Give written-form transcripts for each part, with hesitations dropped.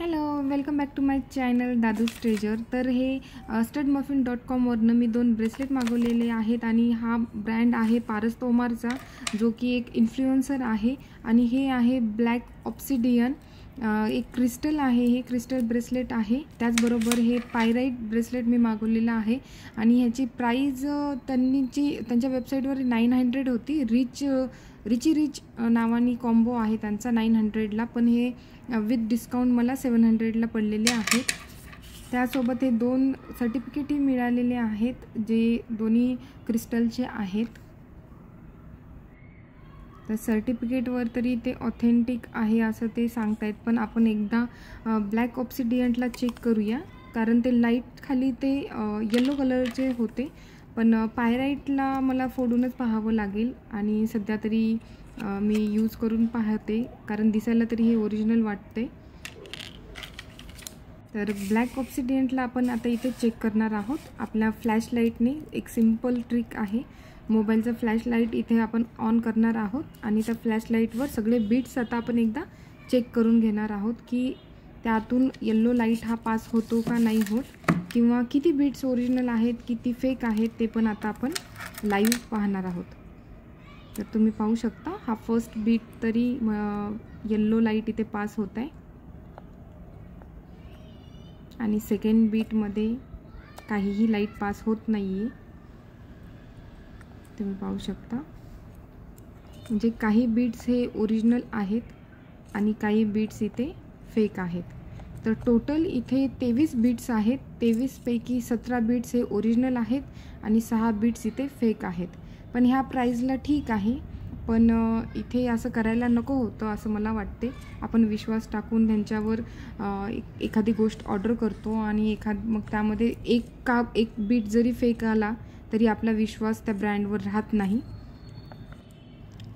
Hello, welcome back to my channel Dadus treasure. तर हे studmuffin.com वरनं मी 2 ब्रेसलेट मागवलेले आहेत आणि हा ब्रँड आहे पारस तोमारचा, जो की एक इन्फ्लुएन्सर आहे। आणि हे आहे ब्लॅक ऑब्सिडियन, एक क्रिस्टल आहे, हे क्रिस्टल ब्रेसलेट आहे। त्याचबरोबर हे पायराइट ब्रेसलेट मी मागवलेलं आहे आणि ह्याची प्राइस त्यांच्या वेबसाईटवर 900 होती। रिच नावानी कॉम्बो आहे त्यांचा 900ला, पण हे विथ डिस्काउंट मला 700ला पडलेले आहेत। त्यासोबत हे 2 सर्टिफिकेटही मिळालेले आहेत, जे दोन्ही क्रिस्टलचे आहेत। तर सर्टिफिकेटवर तरी ते ऑथेंटिक आहे असं ते सांगतायत, पण आपण एकदा ब्लॅक ऑब्सिडियनला चेक करूया, कारण ते लाईट खाली ते येलो कलरचे होते, पण पायराइटला मला फोडूनच पाहावं लागेल। आणि सध्या तरी मी यूज करून पाहते, कारण दिसायला तरी हे ओरिजिनल वाटते। तर ब्लॅक ऑब्सिडियनला आपण आता इथे चेक करणार आहोत आपल्या फ्लॅशलाईटने। एक सिंपल ट्रिक आहे, मोबाईलचा फ्लॅशलाईट इथे आपण ऑन करणार आहोत आणि त्या फ्लॅशलाईटवर सगळे बीट्स आता आपण एकदा चेक करून घेणार आहोत की त्यातून येलो लाईट हा पास होतो का नाही होत, किंवा किती बीट्स ओरिजिनल आहेत किती फेक आहेत ते पण आता आपण लाईव्ह पाहणार आहोत। तर तुम्ही पाहू शकता, हा फर्स्ट बीट तरी येलो लाईट इथे पास होत आहे आणि सेकंड बीटमध्ये काहीही लाईट पास होत नाही आहे। तुम्ही पाहू शकता, म्हणजे काही बीट्स हे ओरिजिनल आहेत आणि काही बीट्स इथे फेक आहेत। तर टोटल इथे 23 बीट्स आहेत। 23 पैकी 17 बीट्स हे ओरिजिनल आहेत आणि 6 बीट्स इथे फेक आहेत। पण ह्या प्राइसला ठीक आहे, पण इथे असं करायला नको होतं असं मला वाटते। आपण विश्वास टाकून त्यांच्यावर एखादी गोष्ट ऑर्डर करतो आणि मग त्यामध्ये एक बीट जरी फेक आला तरी आपला विश्वास त्या ब्रँडवर राहत नाही।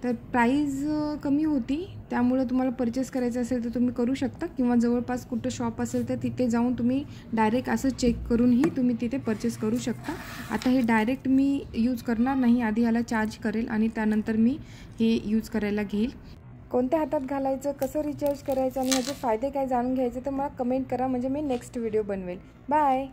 तर प्राइस कमी होती, त्यामुळे तुम्हाला परचेस करायचं असेल तर तुम्ही करू शकता, किंवा जवळपास कुठं शॉप असेल तर तिथे जाऊन तुम्ही डायरेक्ट असं चेक करूनही तुम्ही तिथे परचेस करू शकता। आता हे डायरेक्ट मी यूज करणार नाही, आधी ह्याला चार्ज करेल आणि त्यानंतर मी हे यूज करायला घेईल। कोणत्या हातात घालायचं, कसं रिचार्ज करायचं आणि ह्याचे फायदे काय जाणून घ्यायचे तर मला कमेंट करा, म्हणजे मी नेक्स्ट व्हिडिओ बनवेल। बाय।